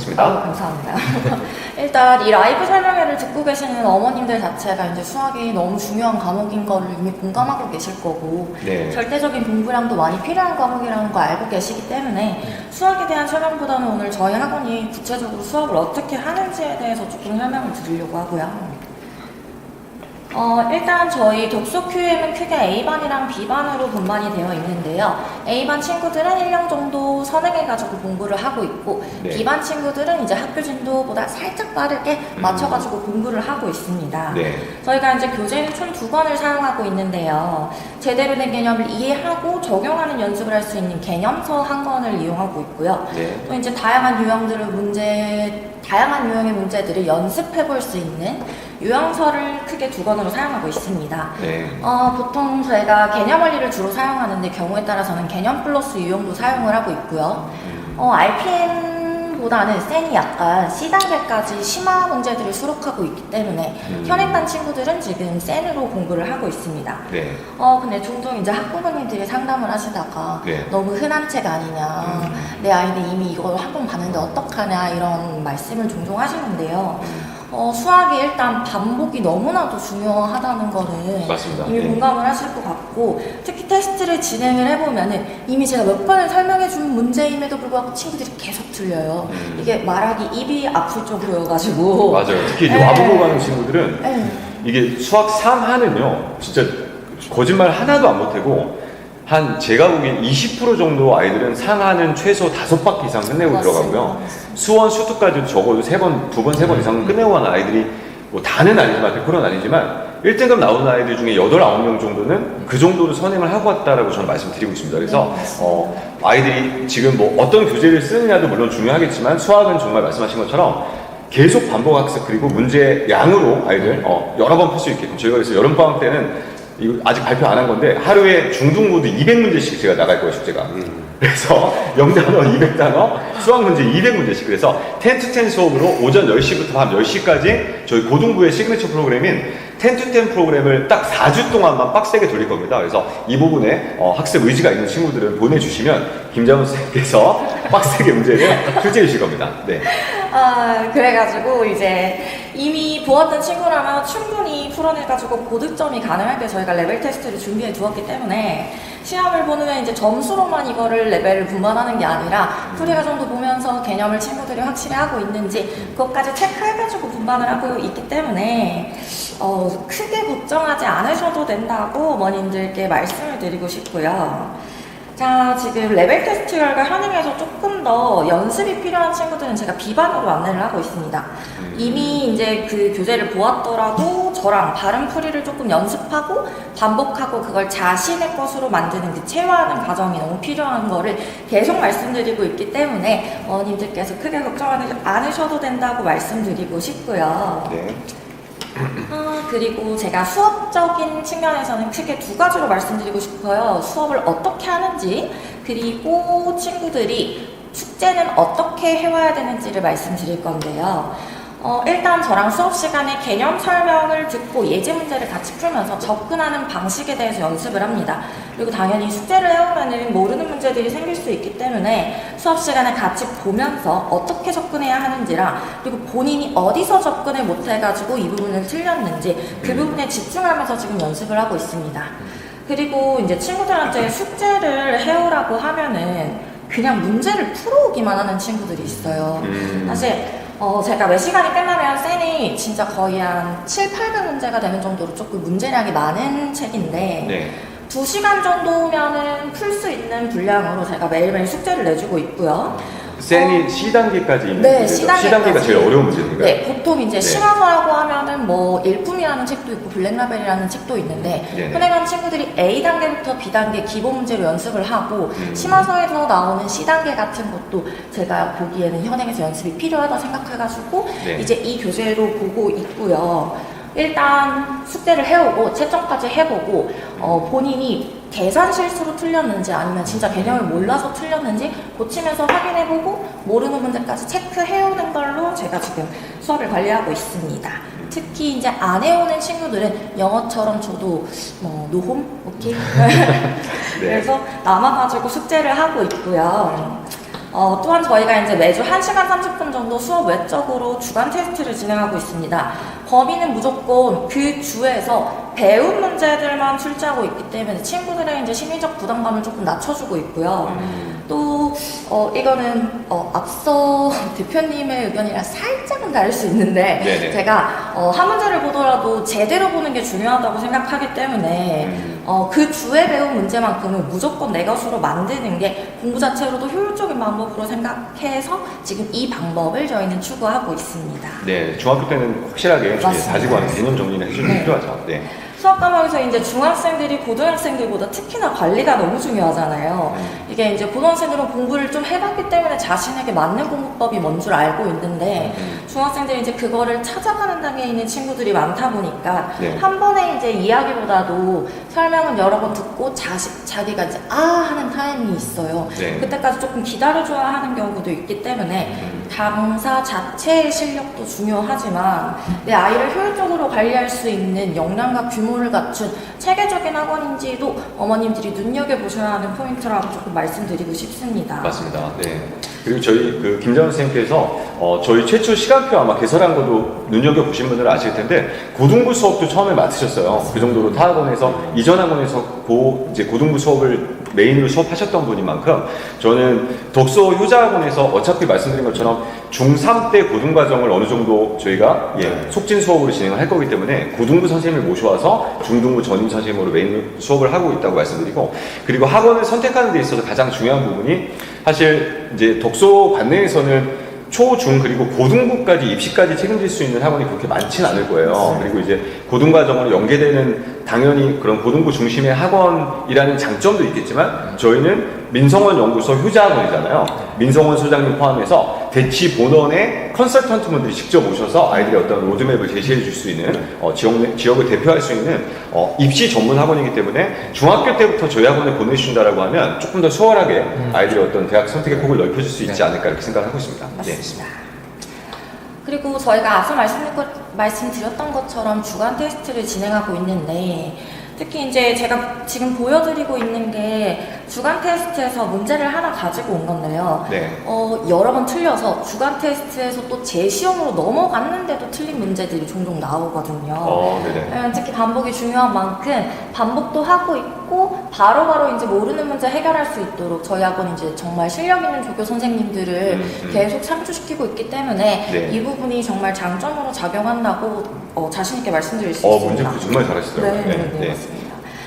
하겠습니다. 감사합니다. 일단 이 라이브 설명회를 듣고 계시는 어머님들 자체가 이제 수학이 너무 중요한 과목인 거를 이미 공감하고 계실 거고 네. 절대적인 공부량도 많이 필요한 과목이라는 거 알고 계시기 때문에 수학에 대한 설명보다는 오늘 저희 학원이 구체적으로 수학을 어떻게 하는지에 대해서 조금 설명을 드리려고 하고요. 일단 저희 독서 QM은 크게 A반이랑 B반으로 분반이 되어 있는데요. A반 친구들은 1년 정도 선행해가지고 공부를 하고 있고 네. B반 친구들은 이제 학교 진도보다 살짝 빠르게 맞춰가지고 공부를 하고 있습니다. 네. 저희가 이제 교재는 총 2권을 사용하고 있는데요. 제대로 된 개념을 이해하고 적용하는 연습을 할 수 있는 개념서 1권을 이용하고 있고요. 네. 또 이제 다양한 유형의 문제들을 연습해 볼 수 있는 유형서를 크게 2권으로 사용하고 있습니다. 네. 보통 저희가 개념 원리를 주로 사용하는데 경우에 따라서는 개념 플러스 유형도 사용을 하고 있고요. RPM보다는 센이 약간 C단계까지 심화 문제들을 수록하고 있기 때문에 현행반 친구들은 지금 센으로 공부를 하고 있습니다. 네. 근데 종종 이제 학부모님들이 상담을 하시다가 네. 너무 흔한 책 아니냐, 내 아이는 이미 이걸 한 번 봤는데 어떡하냐 이런 말씀을 종종 하시는데요. 수학이 일단 반복이 너무나도 중요하다는 거는 맞습니다. 이미 네. 공감을 하실 것 같고 특히 테스트를 진행을 해보면은 이미 제가 몇 번을 설명해 준 문제임에도 불구하고 친구들이 계속 틀려요. 이게 말하기 입이 아플 정도여가지고 맞아요. 특히 네. 와보고 가는 친구들은 네. 이게 수학 3하는요, 진짜 거짓말 하나도 안 못하고 한 제가 보기엔 20% 정도 아이들은 상하는 최소 5바퀴 이상 끝내고 맞습니다. 들어가고요. 수원, 수투까지도 적어도 3번, 2번, 3번 이상 끝내고 가는 아이들이 뭐 다는 아니지만 100%는 아니지만 1등급 나오는 아이들 중에 8, 9명 정도는 그 정도로 선행을 하고 왔다라고 저는 말씀드리고 있습니다. 그래서 아이들이 지금 뭐 어떤 교재를 쓰느냐도 물론 중요하겠지만 수학은 정말 말씀하신 것처럼 계속 반복 학습 그리고 문제 양으로 아이들 여러 번 풀 수 있게끔 저희가 그래서 여름방학 때는 이거 아직 발표 안 한 건데 하루에 중등고도 200문제씩 제가 나갈 거예요, 숙제가. 그래서 영단어 200단어, 수학 문제 200문제씩. 그래서 10-10 수업으로 오전 10시부터 밤 10시까지 저희 고등부의 시그니처 프로그램인 10-10 프로그램을 딱 4주 동안만 빡세게 돌릴 겁니다. 그래서 이 부분에 학습 의지가 있는 친구들은 보내주시면 김장훈 선생님께서 빡세게 문제를 출제해 주실 겁니다. 네. 그래가지고 이제 이미 보았던 친구라면 충분히 풀어내가지고 고득점이 가능할 때 저희가 레벨 테스트를 준비해 두었기 때문에 시험을 보는 게 이제 점수로만 이거를 레벨을 분반하는 게 아니라 풀이 과정도 보면서 개념을 친구들이 확실히 하고 있는지 그것까지 체크해가지고 분반을 하고 있기 때문에 크게 걱정하지 않으셔도 된다고 어머님들께 말씀을 드리고 싶고요. 자, 지금 레벨 테스트 결과 현행에서 조금 더 연습이 필요한 친구들은 제가 B반으로 안내를 하고 있습니다. 이미 이제 그 교재를 보았더라도 저랑 다른 풀이를 조금 연습하고 반복하고 그걸 자신의 것으로 만드는 그 체화하는 과정이 너무 필요한 거를 계속 말씀드리고 있기 때문에 어머님들께서 크게 걱정하지 않으셔도 된다고 말씀드리고 싶고요. 네. 그리고 제가 수업적인 측면에서는 크게 2가지로 말씀드리고 싶어요. 수업을 어떻게 하는지, 그리고 친구들이 숙제는 어떻게 해와야 되는지를 말씀드릴 건데요. 일단 저랑 수업 시간에 개념 설명을 듣고 예제 문제를 같이 풀면서 접근하는 방식에 대해서 연습을 합니다. 그리고 당연히 숙제를 해오면은 모르는 문제들이 생길 수 있기 때문에 수업 시간에 같이 보면서 어떻게 접근해야 하는지랑 그리고 본인이 어디서 접근을 못해가지고 이 부분을 틀렸는지 그 부분에 집중하면서 지금 연습을 하고 있습니다. 그리고 이제 친구들한테 숙제를 해오라고 하면은 그냥 문제를 풀어오기만 하는 친구들이 있어요. 사실 제가 몇 시간이 끝나면 센이 진짜 거의 한 700~800문제가 되는 정도로 조금 문제량이 많은 책인데 네. 2시간 정도면은 풀 수 있는 분량으로 제가 매일매일 숙제를 내주고 있고요. 센이 C단계까지 있는 네, 문제죠. C단계까지. C단계가 제일 어려운 문제니까요. 네, 보통 이제 네. 심화서라고 하면은 뭐 일품이라는 책도 있고 블랙라벨이라는 책도 있는데 네네. 현행한 친구들이 A단계부터 B단계 기본 문제로 연습을 하고 심화서에서 나오는 C단계 같은 것도 제가 보기에는 현행에서 연습이 필요하다 생각해가지고 네. 이제 이 교재로 보고 있고요. 일단 숙제를 해오고 채점까지 해보고 본인이 계산 실수로 틀렸는지 아니면 진짜 개념을 몰라서 틀렸는지 고치면서 확인해보고 모르는 문제까지 체크해오는 걸로 제가 지금 수업을 관리하고 있습니다. 특히 이제 안 해오는 친구들은 영어처럼 저도 노홈? 오케이? 네. 그래서 남아가지고 숙제를 하고 있고요. 또한 저희가 이제 매주 1시간 30분 정도 수업 외적으로 주간 테스트를 진행하고 있습니다. 범위는 무조건 그 주에서 배운 문제들만 출제하고 있기 때문에 친구들의 이제 심리적 부담감을 조금 낮춰주고 있고요. 또 이거는 앞서 대표님의 의견이랑 살짝은 다를 수 있는데 네네. 제가 한 문제를 보더라도 제대로 보는 게 중요하다고 생각하기 때문에 그 주에 배운 문제만큼은 무조건 내 것으로 만드는 게 공부 자체로도 효율적인 방법으로 생각해서 지금 이 방법을 저희는 추구하고 있습니다. 네, 중학교 때는 확실하게 맞습니다. 다지고 하는 개념 정리는 해주는 게 네. 필요하죠. 네. 수학 과목에서 이제 중학생들이 고등학생들보다 특히나 관리가 너무 중요하잖아요. 이게 이제 고등학생들은 공부를 좀 해봤기 때문에 자신에게 맞는 공부법이 뭔 줄 알고 있는데 중학생들이 이제 그거를 찾아가는 단계에 있는 친구들이 많다 보니까 네. 한 번에 이제 이야기보다도 설명은 여러 번 듣고 자기가 이제 하는 타임이 있어요. 네. 그때까지 조금 기다려줘야 하는 경우도 있기 때문에 강사 자체의 실력도 중요하지만 내 아이를 효율적으로 관리할 수 있는 역량과 규모를 갖춘 체계적인 학원인지도 어머님들이 눈여겨보셔야 하는 포인트라고 조금 말씀드리고 싶습니다. 맞습니다. 네. 그리고 저희 그 김장훈 선생님께서 저희 최초 시간표 아마 개설한 것도 눈여겨보신 분들은 아실 텐데 고등부 수업도 처음에 맡으셨어요. 그 정도로 타 학원에서 이전 학원에서 이제 고등부 수업을 메인으로 수업하셨던 분인 만큼 저는 독서 효자학원에서 어차피 말씀드린 것처럼 중3 때 고등과정을 어느 정도 저희가 속진 수업으로 진행을 할 거기 때문에 고등부 선생님을 모셔와서 중등부 전임 선생님으로 메인 수업을 하고 있다고 말씀드리고, 그리고 학원을 선택하는 데 있어서 가장 중요한 부분이 사실 이제 독서 관내에서는 초, 중, 그리고 고등부까지 입시까지 책임질 수 있는 학원이 그렇게 많지는 않을 거예요. 그리고 이제 고등과정으로 연계되는 당연히 그런 고등부 중심의 학원이라는 장점도 있겠지만 저희는 민성원 연구소 효자학원이잖아요. 민성원 소장님 포함해서 대치 본원의 컨설턴트 분들이 직접 오셔서 아이들의 어떤 로드맵을 제시해 줄 수 있는 지역을 대표할 수 있는 입시 전문 학원이기 때문에 중학교 때부터 저희 학원에 보내주신다라고 하면 조금 더 수월하게 아이들의 어떤 대학 선택의 폭을 넓혀줄 수 있지 않을까 이렇게 생각을 하고 있습니다. 맞습니다. 그리고 저희가 앞서 말씀드렸던 것처럼 주간 테스트를 진행하고 있는데 특히 이제 제가 지금 보여드리고 있는 게 주간 테스트에서 문제를 하나 가지고 온 건데요. 네. 여러 번 틀려서 주간 테스트에서 또 재시험으로 넘어갔는데도 틀린 문제들이 종종 나오거든요. 네네. 특히 반복이 중요한 만큼 반복도 하고 있고 바로바로 이제 모르는 문제 해결할 수 있도록 저희 학원 이제 정말 실력 있는 조교 선생님들을 계속 참조시키고 있기 때문에 네. 이 부분이 정말 장점으로 작용한다고 자신 있게 말씀드릴 수 있습니다. 문제 정말 잘하시더라고요. 네, 맞습니다.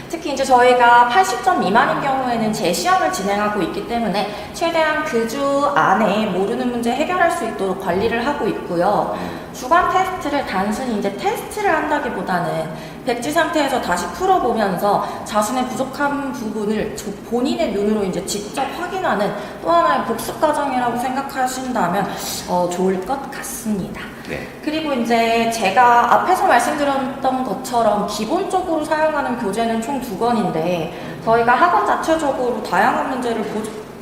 특히 이제 저희가 80점 미만인 경우에는 재시험을 진행하고 있기 때문에 최대한 그 주 안에 모르는 문제 해결할 수 있도록 관리를 하고 있고요. 주간 테스트를 단순히 이제 테스트를 한다기보다는 백지 상태에서 다시 풀어보면서 자신의 부족한 부분을 본인의 눈으로 이제 직접 확인하는 또 하나의 복습 과정이라고 생각하신다면 좋을 것 같습니다. 네. 그리고 이제 제가 앞에서 말씀드렸던 것처럼 기본적으로 사용하는 교재는 총 2권인데 저희가 학원 자체적으로 다양한 문제를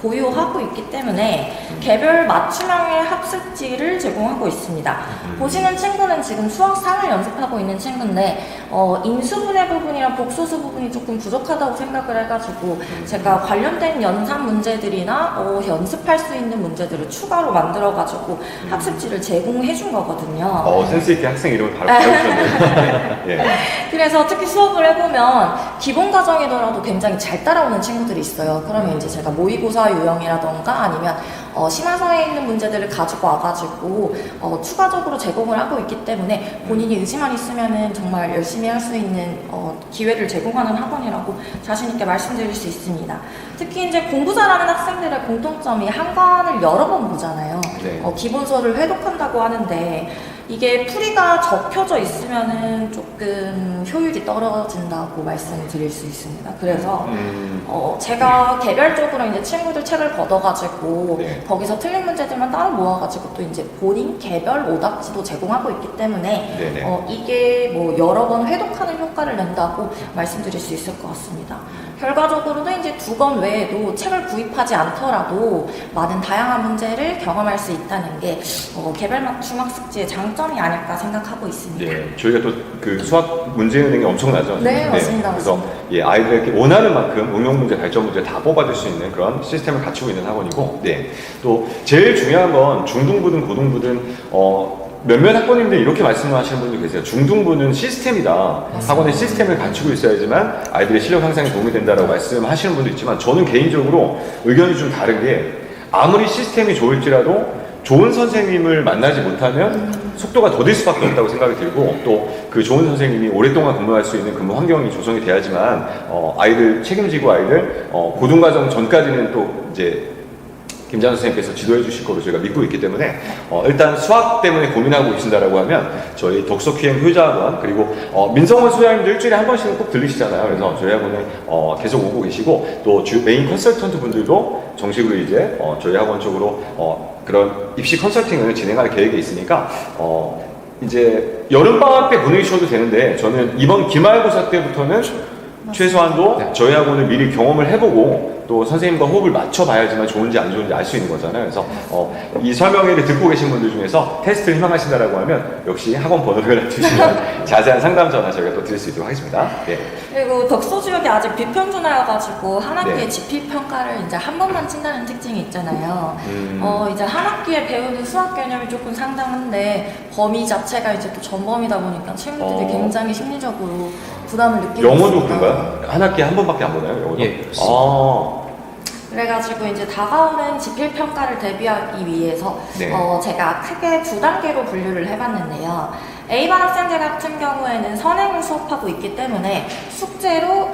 보유하고 있기 때문에 개별 맞춤형의 학습지를 제공하고 있습니다. 보시는 친구는 지금 수학상을 연습하고 있는 친구인데 인수분해 부분이랑 복소수 부분이 조금 부족하다고 생각을 해가지고 제가 관련된 연산 문제들이나 연습할 수 있는 문제들을 추가로 만들어가지고 학습지를 제공해 준 거거든요. 센스 있게 학생 이름을 바로 배우셨네요. 예. 그래서 특히 수업을 해보면 기본 과정이더라도 굉장히 잘 따라오는 친구들이 있어요. 그러면 이제 제가 모의고사 유형이라던가 아니면 심화서에 있는 문제들을 가지고 와가지고 추가적으로 제공을 하고 있기 때문에 본인이 의지만 있으면은 정말 열심히 할 수 있는 기회를 제공하는 학원이라고 자신 있게 말씀드릴 수 있습니다. 특히 이제 공부 잘하는 학생들의 공통점이 한 권을 여러 번 보잖아요. 네. 기본서를 회독한다고 하는데 이게 풀이가 적혀져 있으면은 조금 효율이 떨어진다고 말씀드릴 수 있습니다. 그래서 제가 개별적으로 이제 친구들 책을 걷어가지고 네. 거기서 틀린 문제들만 따로 모아가지고 또 이제 본인 개별 오답지도 제공하고 있기 때문에 네네. 이게 뭐 여러 번 회독하는 효과를 낸다고 말씀드릴 수 있을 것 같습니다. 결과적으로는 이제 두 권 외에도 책을 구입하지 않더라도 많은 다양한 문제를 경험할 수 있다는 게 개별 중학 숙제의 장점이 아닐까 생각하고 있습니다. 예, 저희가 또 그 수학 문제 내는 게 엄청나죠. 네, 맞습니다. 그래서 맞습니다. 예, 아이들에게 원하는 만큼 응용 문제, 발전 문제 다 뽑아줄 수 있는 그런 시스템을 갖추고 있는 학원이고, 네. 또 제일 중요한 건 중등부든 고등부든 몇몇 학부모님들이 이렇게 말씀하시는 분들 계세요. 중등부는 시스템이다. 맞습니다. 학원의 시스템을 갖추고 있어야지만 아이들의 실력 향상에 도움이 된다고 말씀하시는 분도 있지만, 저는 개인적으로 의견이 좀 다른 게, 아무리 시스템이 좋을지라도 좋은 선생님을 만나지 못하면 속도가 더딜 수밖에 없다고 생각이 들고, 또 그 좋은 선생님이 오랫동안 근무할 수 있는 근무 환경이 조성이 돼야지만 아이들 책임지고 아이들 고등과정 전까지는 또 이제 김장현 선생님께서 지도해 주실 거로 저희가 믿고 있기 때문에 일단 수학 때문에 고민하고 계신다라고 하면 저희 독서기행 효자학원, 그리고 민성원 소장님도 일주일에 한 번씩은 꼭 들리시잖아요. 그래서 저희 학원에 계속 오고 계시고, 또 메인 컨설턴트 분들도 정식으로 이제 저희 학원 쪽으로 그런 입시 컨설팅을 진행할 계획이 있으니까 이제 여름방학 때 보내주셔도 되는데, 저는 이번 기말고사 때부터는 최소한도 저희 학원을 미리 경험을 해보고 또 선생님과 호흡을 맞춰봐야지만 좋은지 안 좋은지 알 수 있는 거잖아요. 그래서 이 설명회를 듣고 계신 분들 중에서 테스트를 희망하신다라고 하면 역시 학원 번호를 주시면 자세한 상담 전화 저희가 또 드릴 수 있도록 하겠습니다. 네. 그리고 덕소지역이 아직 비평준화여가지고 한 학기에 네. 지필평가를 이제 한 번만 친다는 특징이 있잖아요. 이제 한 학기에 배우는 수학 개념이 조금 상당한데 범위 자체가 이제 또 전범이다 보니까 친구들이 굉장히 심리적으로 부담을 느끼고 영어도 있습니다. 그런가요? 한 학기에 한 번밖에 안 보나요? 영어도? 예, 그래가지고 이제 다가오는 지필평가를 대비하기 위해서 네. 제가 크게 두 단계로 분류를 해봤는데요. A반 학생들 같은 경우에는 선행을 수업하고 있기 때문에 숙제로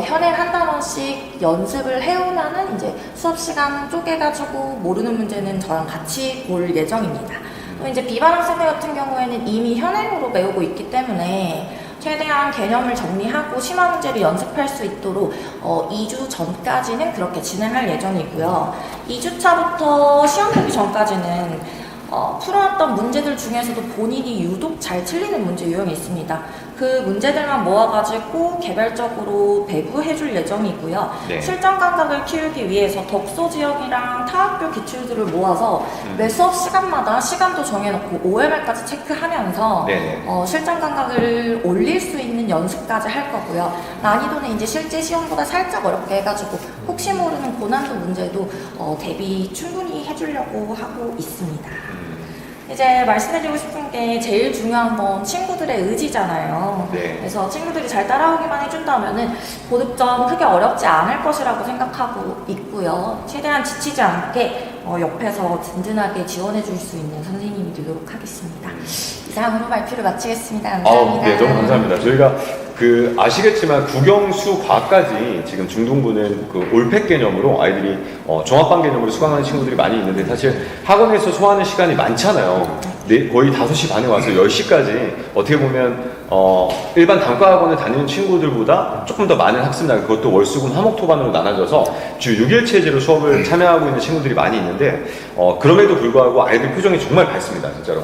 현행 한 단원씩 연습을 해오면은 이제 수업 시간 쪼개가지고 모르는 문제는 저랑 같이 볼 예정입니다. 또 이제 B반 학생들 같은 경우에는 이미 현행으로 배우고 있기 때문에 최대한 개념을 정리하고 심화 문제를 연습할 수 있도록 2주 전까지는 그렇게 진행할 예정이고요. 2주차부터 시험 보기 전까지는 풀어왔던 문제들 중에서도 본인이 유독 잘 틀리는 문제 유형이 있습니다. 그 문제들만 모아가지고 개별적으로 배부해줄 예정이고요. 네. 실전 감각을 키우기 위해서 덕소 지역이랑 타학교 기출들을 모아서 매 수업 시간마다 시간도 정해놓고 OMR까지 체크하면서 네네. 실전 감각을 올릴 수 있는 연습까지 할 거고요. 난이도는 이제 실제 시험보다 살짝 어렵게 해가지고 혹시 모르는 고난도 문제도 대비 충분히 해주려고 하고 있습니다. 이제 말씀드리고 싶은 게 제일 중요한 건 친구들의 의지잖아요. 네. 그래서 친구들이 잘 따라오기만 해준다면은 고득점 크게 어렵지 않을 것이라고 생각하고 있고요. 최대한 지치지 않게 옆에서 든든하게 지원해 줄 수 있는 선생님이 되도록 하겠습니다. 이상으로 발표를 마치겠습니다. 감사합니다. 네, 너무 감사합니다. 저희가 아시겠지만 국영수 과까지 지금 중등부는 그 올팩 개념으로 아이들이 종합반 개념으로 수강하는 친구들이 많이 있는데, 사실 학원에서 소화하는 시간이 많잖아요. 거의 5시 반에 와서 10시까지 어떻게 보면 일반 단과 학원을 다니는 친구들보다 조금 더 많은 학습량, 그것도 월수금 화목토반으로 나눠져서 주 6일 체제로 수업을 참여하고 있는 친구들이 많이 있는데, 그럼에도 불구하고 아이들 표정이 정말 밝습니다. 진짜로.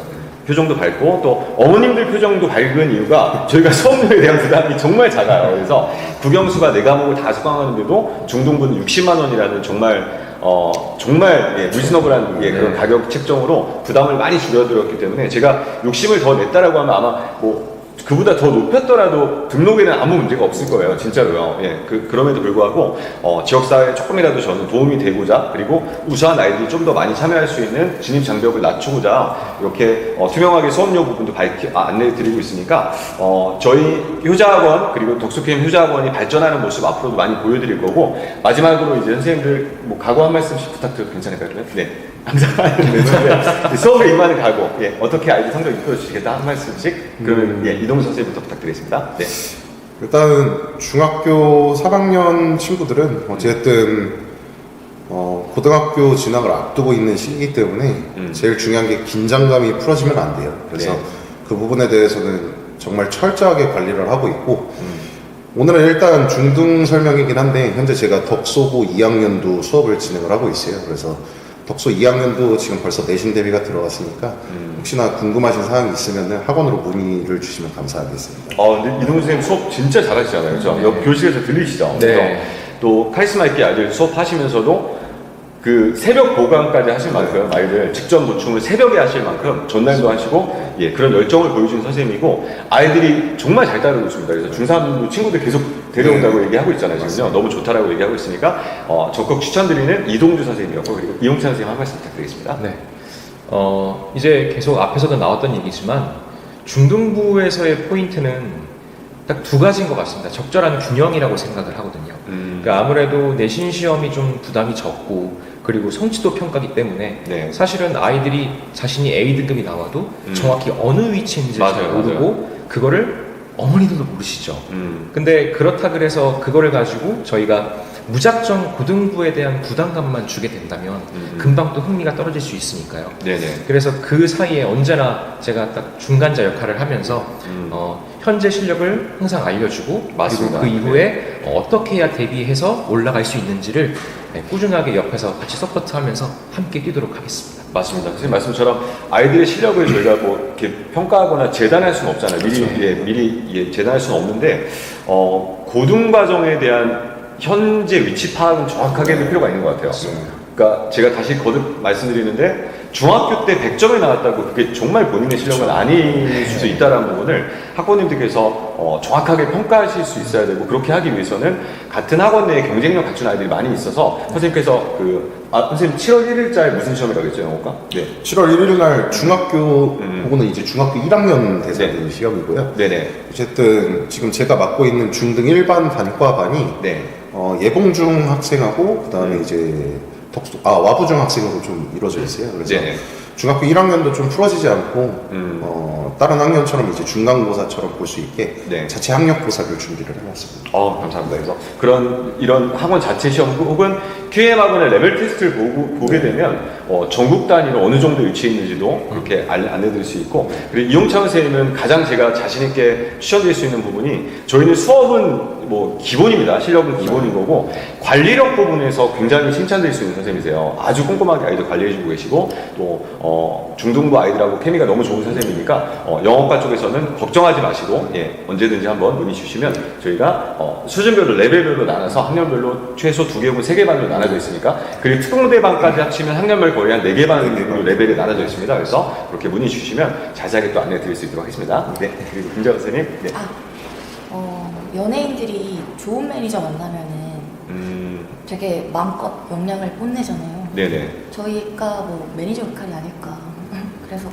표정도 밝고, 또 어머님들 표정도 밝은 이유가 저희가 수업료에 대한 부담이 정말 작아요. 그래서 국영수가 4과목을 다 수강하는데도 중등부는 60만 원이라는 정말 리즈너블한 그런 가격 책정으로 부담을 많이 줄여드렸기 때문에, 제가 욕심을 더 냈다라고 하면 아마 그보다 더 높였더라도 등록에는 아무 문제가 없을 거예요. 진짜로요. 예, 그럼에도 불구하고 지역사회에 조금이라도 저는 도움이 되고자, 그리고 우수한 아이들이 좀 더 많이 참여할 수 있는 진입 장벽을 낮추고자 이렇게 투명하게 수업료 부분도 안내드리고 있으니까 저희 효자학원, 그리고 독서게임 효자학원이 발전하는 모습 앞으로도 많이 보여드릴 거고, 마지막으로 이제 선생님들 각오 한 말씀씩 부탁드려도 괜찮을까요? 네. 항상 수업에 임하는 각오, 어떻게 아이들 성적 이끌어주시겠다 한 말씀씩. 그러면 이동수 선생님부터 부탁드리겠습니다. 네. 일단은 중학교 3학년 친구들은 어쨌든 고등학교 진학을 앞두고 있는 시기이기 때문에 제일 중요한 게 긴장감이 풀어지면 안 돼요. 그래서 네. 그 부분에 대해서는 정말 철저하게 관리를 하고 있고, 오늘은 일단 중등 설명이긴 한데 현재 제가 덕소고 2학년도 수업을 진행을 하고 있어요. 그래서 덕소 2학년도 지금 벌써 내신 대비가 들어갔으니까 혹시나 궁금하신 사항이 있으면 학원으로 문의를 주시면 감사하겠습니다. 근데 이동수 선생님 수업 진짜 잘하시잖아요. 그렇죠? 옆 교실에서 들리시죠? 네. 또 카리스마 있게 아이들 수업하시면서도 그 새벽 보강까지 하실 만큼 아이들 직접 보충을 새벽에 하실 만큼 전날도 하시고 예, 그런 열정을 보여주는 선생님이고 아이들이 정말 잘 따르고 있습니다. 그래서 중3 친구들 계속 데려온다고 얘기하고 있잖아요. 지금요. 너무 좋다라고 얘기하고 있으니까 적극 추천드리는 이동주 선생님이었고 그리고 이용찬 선생님 한 말씀 부탁드리겠습니다. 네. 이제 계속 앞에서도 나왔던 얘기지만 중등부에서의 포인트는 딱 두 가지인 것 같습니다. 적절한 균형이라고 생각을 하거든요. 그러니까 아무래도 내신 시험이 좀 부담이 적고 그리고 성취도 평가기 때문에 네. 사실은 아이들이 자신이 A등급이 나와도 정확히 어느 위치인지 잘 맞아요, 모르고 맞아요. 그거를 어머니들도 모르시죠. 근데 그렇다 그래서 그거를 가지고 저희가 무작정 고등부에 대한 부담감만 주게 된다면 금방 또 흥미가 떨어질 수 있으니까요. 네네. 그래서 그 사이에 언제나 제가 딱 중간자 역할을 하면서 현재 실력을 항상 알려주고 맞습니다. 그리고 그 이후에 어떻게 해야 대비해서 올라갈 수 있는지를 꾸준하게 옆에서 같이 서포트하면서 함께 뛰도록 하겠습니다. 맞습니다. 선생님 말씀처럼 아이들의 실력을 저희가 뭐 이렇게 평가하거나 재단할 수는 없잖아요. 미리 재단할 수는 없는데 고등 과정에 대한 현재 위치 파악은 정확하게 할 필요가 있는 것 같아요. 그러니까 제가 다시 거듭 말씀드리는데 중학교 때 100점이 나왔다고 그게 정말 본인의 실력은 아닐 수도 있다는 부분을 학부모님들께서 정확하게 평가하실 수 있어야 되고 그렇게 하기 위해서는 같은 학원 내에 경쟁력 갖춘 아이들이 많이 있어서 선생님께서 선생님 7월 1일자에 무슨 시험이라고 했죠, 영어과? 네. 7월 1일 날 중학교 혹은 이제 중학교 1학년 대상 시험이고요. 네네. 어쨌든 지금 제가 맡고 있는 중등 일반 단과 반이 네. 예봉중 학생하고 그다음에 이제 와부중 학생으로 좀 이루어져 있어요. 그래서 네네. 중학교 1학년도 좀 풀어지지 않고 다른 학년처럼 이제 중간고사처럼 볼 수 있게 네. 자체 학력고사를 준비를 해놨습니다. 감사합니다. 그래서 이런 학원 자체 시험 혹은 QM 학원의 레벨 테스트를 보게 되면 전국 단위로 어느 정도 위치해 있는지도 그렇게 안내드릴 수 있고 그리고 이용찬 선생님은 가장 제가 자신 있게 추천드릴 수 있는 부분이 저희는 수업은 뭐 기본입니다. 실력은 기본인 거고 관리력 부분에서 굉장히 칭찬드릴 수 있는 선생님이세요. 아주 꼼꼼하게 아이들 관리해주고 계시고 또 중등부 아이들하고 케미가 너무 좋은 선생님이니까 영어과 쪽에서는 걱정하지 마시고 언제든지 한번 문의 주시면 저희가 수준별로 레벨별로 나눠서 학년별로 최소 2개 혹은 3개 반으로 나눠져 있으니까 그리고 특공대반까지 합치면 학년별 거의 한 4개 반으로 레벨이 나눠져 있습니다. 그래서 그렇게 문의 주시면 자세하게 또 안내 드릴 수 있도록 하겠습니다. 네. 그리고 김재원 선생님. 네. 연예인들이 좋은 매니저 만나면은 되게 마음껏 역량을 뽐내잖아요. 네네. 저희가 뭐 매니저 역할이 아닐까. 그래서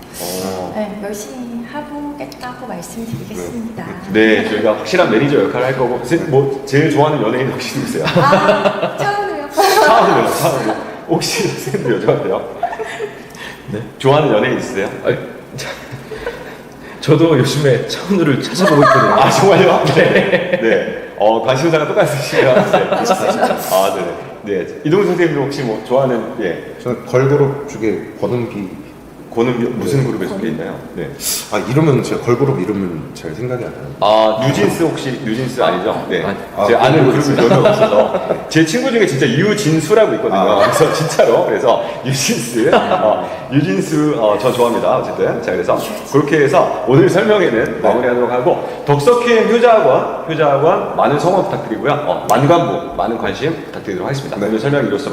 네, 열심히 해보겠다고 말씀드리겠습니다. 네, 저희가 확실한 매니저 역할을 할 거고 뭐 제일 좋아하는 연예인 혹시 있으세요? 처음이요. 차은우. 혹시 선생님도 여쭤봐도 돼요? 네? 좋아하는 연예인 있으세요? 저도 요즘에 차은우를 찾아보고 있거든요. 정말요? 네. 네. 관심사가 똑같으시네요. 네. 네. 이동훈 선생님도 혹시 뭐 좋아하는 저는 걸그룹 중에 권은비 무슨 그룹에 속해 있나요? 네. 이름은 제가 걸그룹 이름은 잘 생각이 안 나요. 뉴진스 혹시 뉴진스 아니죠? 네. 아니, 제가 아는 그룹이 몇 명 없어서 제 친구 중에 진짜 유진수라고 있거든요. 그래서 진짜로 그래서 뉴진스 저 좋아합니다. 어쨌든 자 그래서 그렇게 해서 오늘 설명회는 마무리하도록 하고 덕서큐엠 효자학원 많은 성원 부탁드리고요. 만관부 많은 관심 부탁드리도록 하겠습니다. 오늘 설명 이로써